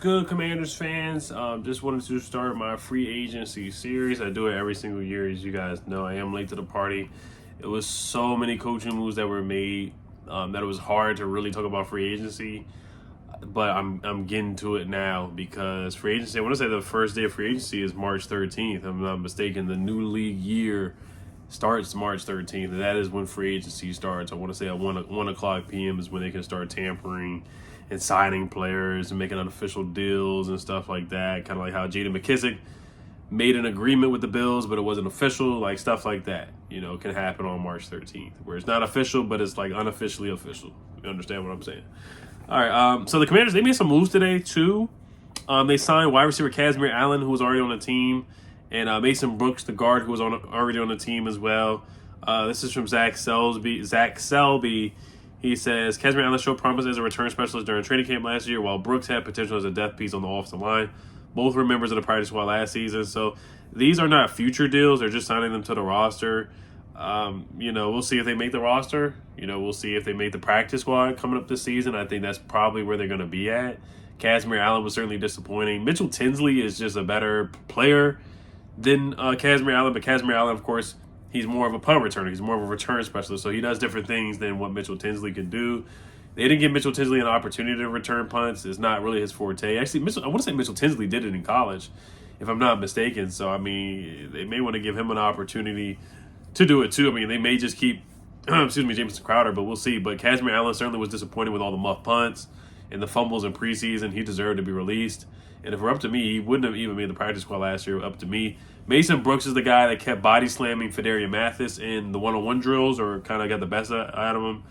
good, Commanders fans? Just wanted to start my free agency series. I do it every single year, as you guys know. I am late to the party. It was so many coaching moves that were made that it was hard to really talk about free agency. But I'm getting to it now because free agency, I want to say the first day of free agency is March 13th. If I'm not mistaken, the new league year starts March 13th, and that is when free agency starts. I want to say at 1 o'clock p.m. is when they can start tampering and signing players and making unofficial deals and stuff like that. Kind of like how J.D. McKissick made an agreement with the Bills, but it wasn't official. Like stuff like that, can happen on March 13th, where it's not official, but it's like unofficially official. You understand what I'm saying? All right. So the Commanders, they made some moves today too. They signed wide receiver Kazmier Allen, who was already on the team, and Mason Brooks, the guard, who was already on the team as well. This is from Zach Selby. He says, Kazmier Allen showed promise as a return specialist during training camp last year, while Brooks had potential as a depth piece on the offensive line. Both were members of the practice squad last season. So these are not future deals. They're just signing them to the roster. We'll see if they make the roster. We'll see if they make the practice squad coming up this season. I think that's probably where they're going to be at. Kazmier Allen was certainly disappointing. Mitchell Tinsley is just a better player than Kazmier Allen, but Kazmier Allen, of course, he's more of a punt returner. He's more of a return specialist, so he does different things than what Mitchell Tinsley can do. They didn't give Mitchell Tinsley an opportunity to return punts. It's not really his forte. Actually, I want to say Mitchell Tinsley did it in college, if I'm not mistaken. So, they may want to give him an opportunity to do it too. They may just keep, Jameson Crowder, but we'll see. But Kazmier Allen certainly was disappointed with all the muff punts and the fumbles in preseason. He deserved to be released. And if it were up to me, he wouldn't have even made the practice squad last year. Up to me. Mason Brooks is the guy that kept body slamming Fedarian Mathis in the one-on-one drills, or kind of got the best out of him.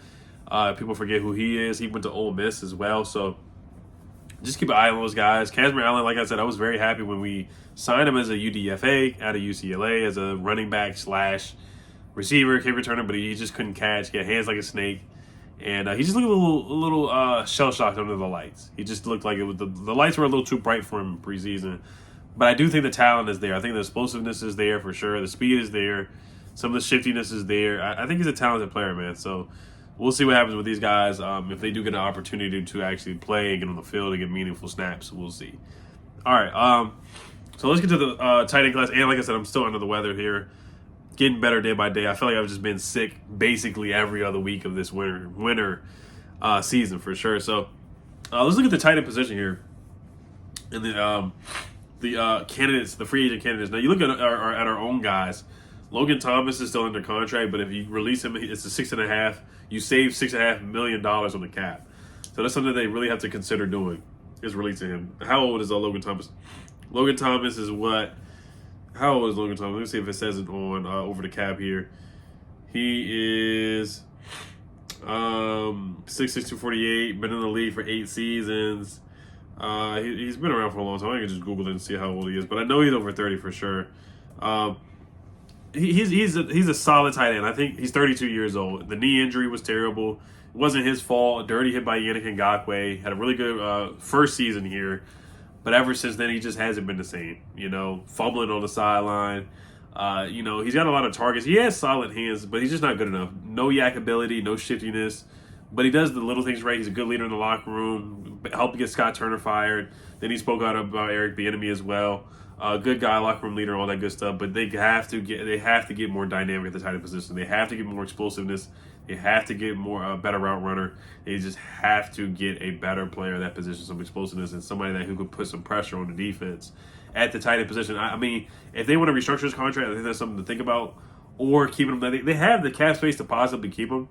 People forget who he is. He went to Ole Miss as well. So just keep an eye on those guys. Kazmier Allen, like I said, I was very happy when we signed him as a UDFA out of UCLA as a running back / receiver, kick returner, but he just couldn't catch. He had hands like a snake. And he just looked a little shell-shocked under the lights. He just looked like it was the lights were a little too bright for him preseason. But I do think the talent is there. I think the explosiveness is there for sure. The speed is there. Some of the shiftiness is there. I think he's a talented player, man. So we'll see what happens with these guys. If they do get an opportunity to actually play and get on the field and get meaningful snaps, we'll see. All right. So let's get to the tight end class. And like I said, I'm still under the weather here. Getting better day by day. I feel like I've just been sick basically every other week of this winter season for sure. So let's look at the tight end position here. And the candidates, the free agent candidates. Now you look at our own guys. Logan Thomas is still under contract, but if you release him, it's a 6.5. You save $6.5 million on the cap. So that's something they really have to consider doing, is releasing him. How old is Logan Thomas? Logan Thomas is what? How old is Logan Thomas? Let me see if it says it on over the cap here. He is 6'6", 248, been in the league for 8 seasons. He's been around for a long time. I can just Google it and see how old he is, but I know he's over 30 for sure. He's a solid tight end. I think he's 32 years old. The knee injury was terrible. It wasn't his fault. A dirty hit by Yannick Ngakoue. Had a really good first season here. But ever since then, he just hasn't been the same, fumbling on the sideline. He's got a lot of targets. He has solid hands, but he's just not good enough. No yak ability, no shiftiness. But he does the little things right. He's a good leader in the locker room, helped get Scott Turner fired. Then he spoke out about Eric Bieniemy as well. Good guy, locker room leader, all that good stuff. But they have to get more dynamic at the tight end position. They have to get more explosiveness. They have to get more better route runner. They just have to get a better player at that position, some explosiveness, and somebody who could put some pressure on the defense at the tight end position. If they want to restructure his contract, I think that's something to think about. Or keep him. They have the cap space to possibly keep him.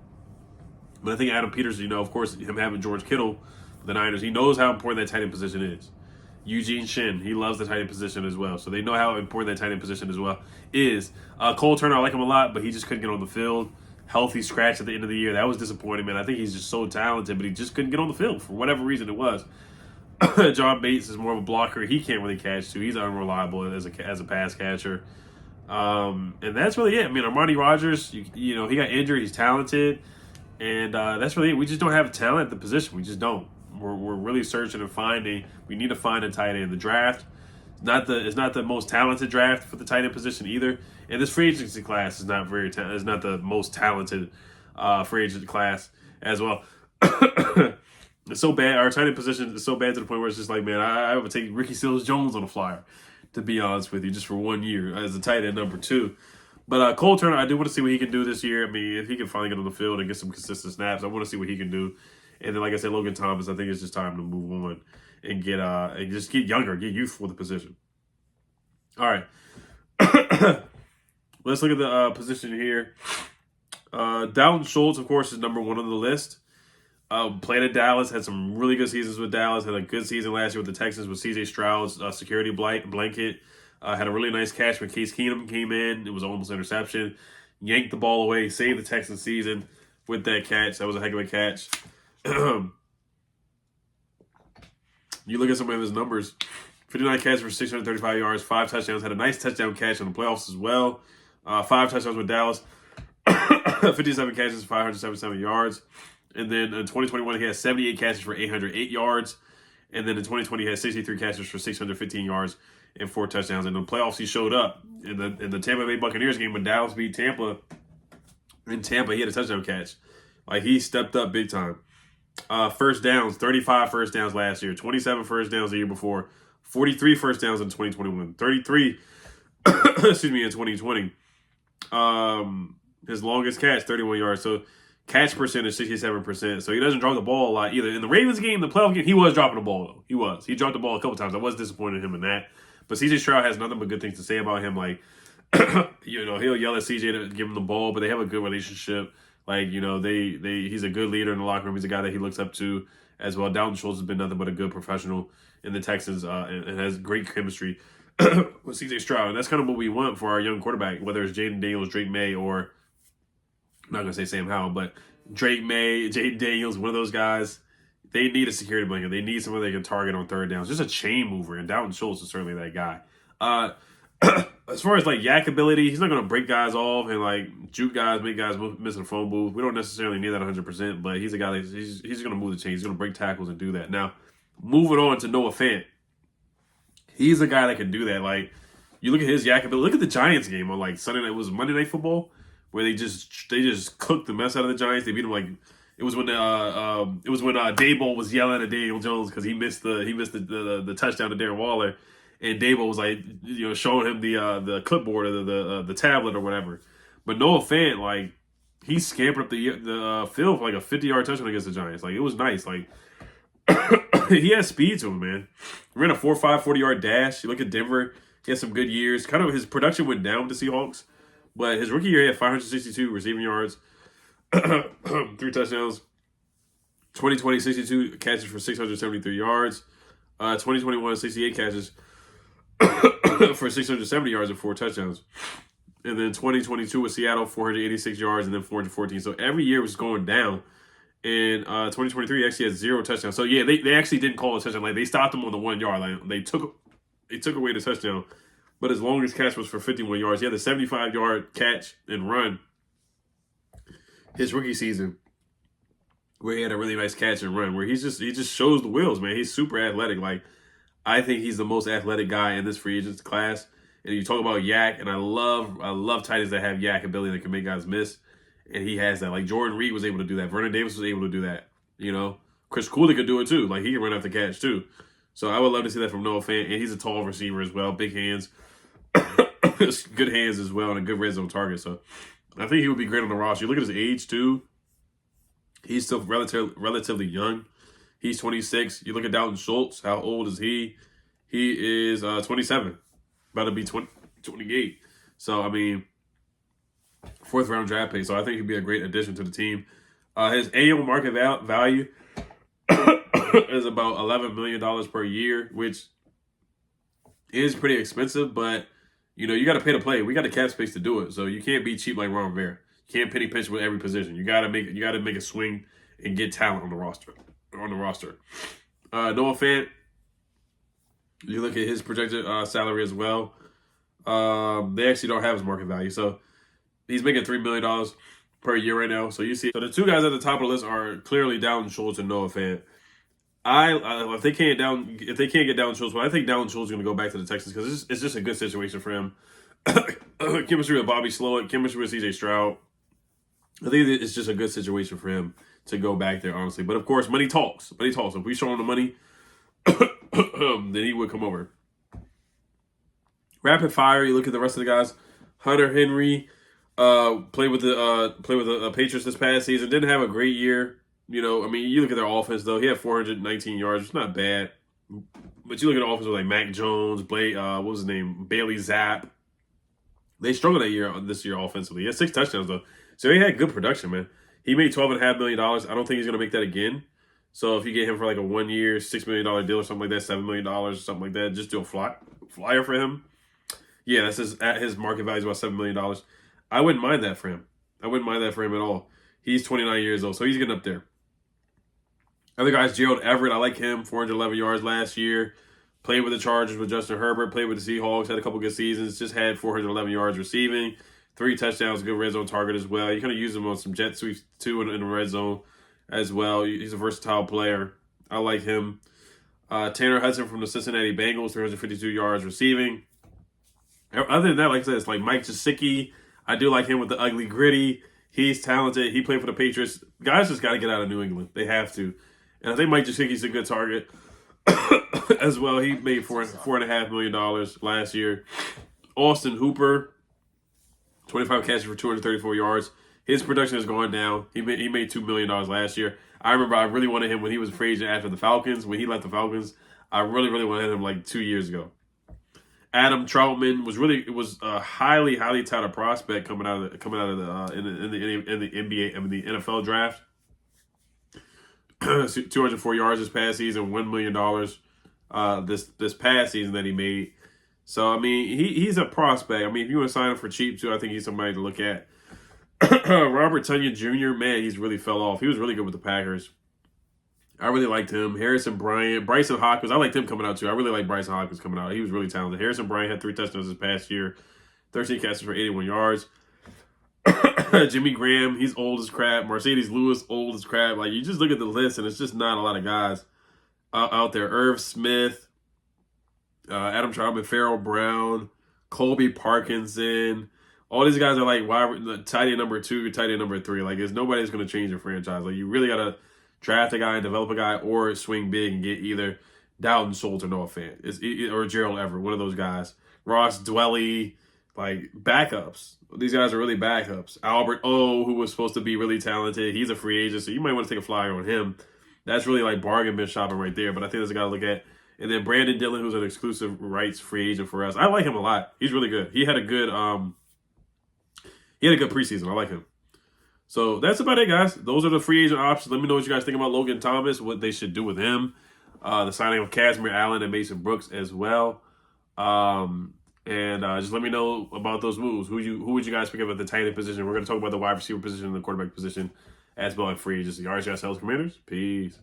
But I think Adam Peters, of course, him having George Kittle, the Niners, he knows how important that tight end position is. Eugene Shin, he loves the tight end position as well. So they know how important that tight end position as well is. Cole Turner, I like him a lot, but he just couldn't get on the field. Healthy scratch at the end of the year. That was disappointing, man. I think he's just so talented, but he just couldn't get on the field for whatever reason it was. John Bates is more of a blocker. He can't really catch, too. He's unreliable as a pass catcher. And that's really it. Armani Rogers, he got injured. He's talented. And that's really it. We just don't have talent at the position. We just don't. We're really searching and finding. We need to find a tight end. The draft it's not the most talented draft for the tight end position either. And this free agency class is not is not the most talented free agent class as well. It's so bad. Our tight end position is so bad to the point where it's just like, man, I would take Ricky Seals-Jones on a flyer, to be honest with you, just for 1 year as a tight end number 2. But Cole Turner, I do want to see what he can do this year. I mean, if he can finally get on the field and get some consistent snaps, I want to see what he can do. And then, like I said, Logan Thomas, I think it's just time to move on and just get younger, get youthful with the position. All right. Let's look at the position here. Dalton Schultz, of course, is number 1 on the list. Played at Dallas, had some really good seasons with Dallas, had a good season last year with the Texans with C.J. Stroud's security blanket. Had a really nice catch when Case Keenum came in. It was almost an interception. Yanked the ball away, saved the Texans season with that catch. That was a heck of a catch. You look at some of his numbers. 59 catches for 635 yards, 5 touchdowns. Had a nice touchdown catch in the playoffs as well. 5 touchdowns with Dallas. 57 catches, 577 yards. And then in 2021, he had 78 catches for 808 yards. And then in 2020, he had 63 catches for 615 yards and 4 touchdowns. And in the playoffs, he showed up. In the Tampa Bay Buccaneers game when Dallas beat Tampa, in Tampa, he had a touchdown catch. Like, he stepped up big time. First downs, 35 first downs last year, 27 first downs the year before, 43 first downs in 2021, 33, excuse me, in 2020. His longest catch, 31 yards. So catch percentage, 67%. So he doesn't drop the ball a lot either. In the Ravens game, the playoff game, he was dropping the ball, though. He was. He dropped the ball a couple times. I was disappointed in him in that. But C.J. Stroud has nothing but good things to say about him. Like, he'll yell at C.J. to give him the ball, but they have a good relationship. Like, he's a good leader in the locker room. He's a guy that he looks up to as well. Dalton Schultz has been nothing but a good professional in the Texans and has great chemistry with C.J. Stroud. And that's kind of what we want for our young quarterback, whether it's Jaden Daniels, Drake May, or I'm not going to say Sam Howell, but Drake May, Jaden Daniels, one of those guys. They need a security blanket. They need someone they can target on third downs. Just a chain mover, and Dalton Schultz is certainly that guy. As far as, like, yak ability, he's not going to break guys off and, like, juke guys, make guys miss a phone booth. We don't necessarily need that 100%, but he's a guy that he's going to move the chains. He's going to break tackles and do that. Now, moving on to Noah Fant. He's a guy that can do that. Like, you look at his yak ability. Look at the Giants game on, like, Sunday night. It was Monday Night Football, where they just cooked the mess out of the Giants. They beat them, like, it was when Daboll was yelling at Daniel Jones because he missed the touchdown to Darren Waller. And Daboll was like, showing him the clipboard or the tablet or whatever. But Noah Fant, like, he scampered up the field for like a 50-yard touchdown against the Giants. Like, it was nice. Like, he has speed to him, man. He ran a 4.5 40-yard dash. You look at Denver, he had some good years. Kind of his production went down with the Seahawks, but his rookie year he had 562 receiving yards, 3 touchdowns. 2020, 62 catches for 673 yards. 2021, 68 catches for 670 yards and 4 touchdowns. And then 2022 with Seattle, 486 yards and then 414. So every year was going down. And 2023 actually had 0 touchdowns. So yeah, they actually didn't call a touchdown. Like, they stopped him on the 1 yard line. They took away the touchdown. But his longest catch was for 51 yards. He had a 75-yard catch and run his rookie season, where he had a really nice catch and run, where he just shows the wheels, man. He's super athletic. Like, I think he's the most athletic guy in this free agents class. And you talk about yak, and I love tight ends that have yak ability that can make guys miss. And he has that. Like, Jordan Reed was able to do that. Vernon Davis was able to do that. Chris Cooley could do it too. Like, he can run off the catch too. So I would love to see that from Noah Fant. And he's a tall receiver as well. Big hands. Good hands as well, and a good red zone target. So I think he would be great on the roster. You look at his age too. He's still relatively young. He's 26. You look at Dalton Schultz. How old is he? He is 27. About to be 28. So, I mean, 4th round draft pick. So I think he'd be a great addition to the team. His annual market value is about $11 million per year, which is pretty expensive, but you got to pay to play. We got the cap space to do it, so you can't be cheap like Ron Rivera. You can't penny pinch with every position. You got to make a swing and get talent on the roster. Noah Fant, you look at his projected salary as well. They actually don't have his market value, so he's making $3 million per year right now. So you see, so the 2 guys at the top of the list are clearly Dalton Schultz and Noah Fant. If they can't get Dalton Schultz, well, I think Dalton Schultz is going to go back to the Texans because it's just a good situation for him. Chemistry with Bobby Slowick, chemistry with C.J. Stroud. I think it's just a good situation for him to go back there, honestly. But of course, money talks. Money talks. If we show him the money, then he would come over. Rapid fire. You look at the rest of the guys. Hunter Henry played with the Patriots this past season. Didn't have a great year. You know, I mean, you look at their offense though. He had 419 yards. It's not bad. But you look at the offense with like Mac Jones, what was his name, Bailey Zapp. They struggled this year offensively. He had 6 touchdowns though. So he had good production, man. He made $12.5 million. I don't think he's going to make that again. So if you get him for like a 1 year, $6 million deal or something like that, $7 million or something like that, just do a flyer for him. Yeah, that's at his market value is about $7 million. I wouldn't mind that for him. I wouldn't mind that for him at all. He's 29 years old, so he's getting up there. Other guys, Gerald Everett, I like him. 411 yards last year. Played with the Chargers with Justin Herbert. Played with the Seahawks. Had a couple good seasons. Just had 411 yards receiving. 3 touchdowns, good red zone target as well. You kind of use him on some jet sweeps too in the red zone as well. He's a versatile player. I like him. Tanner Hudson from the Cincinnati Bengals, 352 yards receiving. Other than that, like I said, it's like Mike Gesicki. I do like him with the ugly gritty. He's talented. He played for the Patriots. Guys just got to get out of New England. They have to. And I think Mike Gesicki's a good target as well. He made $4.5 million last year. Austin Hooper, 25 catches for 234 yards. His production has gone down. He made $2 million last year. I remember I really wanted him when he was a free agent after the Falcons. When he left the Falcons, I really, really wanted him like 2 years ago. Adam Troutman was a highly touted prospect coming out of the NBA, the NFL draft. 204 yards this past season, $1 million this past season that he made. So I mean, he's a prospect. I mean, if you want to sign him for cheap too, I think he's somebody to look at. Robert Tonyan Jr., man, he's really fell off. He was really good with the Packers. I really liked him. Harrison Bryant, Bryson Hopkins. I liked him coming out too. I really like Bryson Hopkins coming out. He was really talented. Harrison Bryant had 3 touchdowns this past year, 13 catches for 81 yards. Jimmy Graham, he's old as crap. Mercedes Lewis, old as crap. Like, you just look at the list, and it's just not a lot of guys out there. Irv Smith, Adam Troutman, Farrell Brown, Colby Parkinson. All these guys are like tight end number 2, tight end number 3. Like, nobody's going to change your franchise. Like, you really got to draft a guy and develop a guy, or swing big and get either Dalton Schultz or Noah Fant, or Gerald Everett, one of those guys. Ross Dwelly, like backups. These guys are really backups. Albert O, who was supposed to be really talented, he's a free agent, so you might want to take a flyer on him. That's really like bargain bin shopping right there, but I think there's a guy to look at. And then Brandon Dillon, who's an exclusive rights free agent for us. I like him a lot. He's really good. He had a good preseason. I like him. So that's about it, guys. Those are the free agent options. Let me know what you guys think about Logan Thomas, what they should do with him. The signing of Kazmier Allen and Mason Brooks as well. And just let me know about those moves. Who would you guys pick up at the tight end position? We're going to talk about the wide receiver position and the quarterback position as well in free agency. All right, you guys, Commanders. Peace.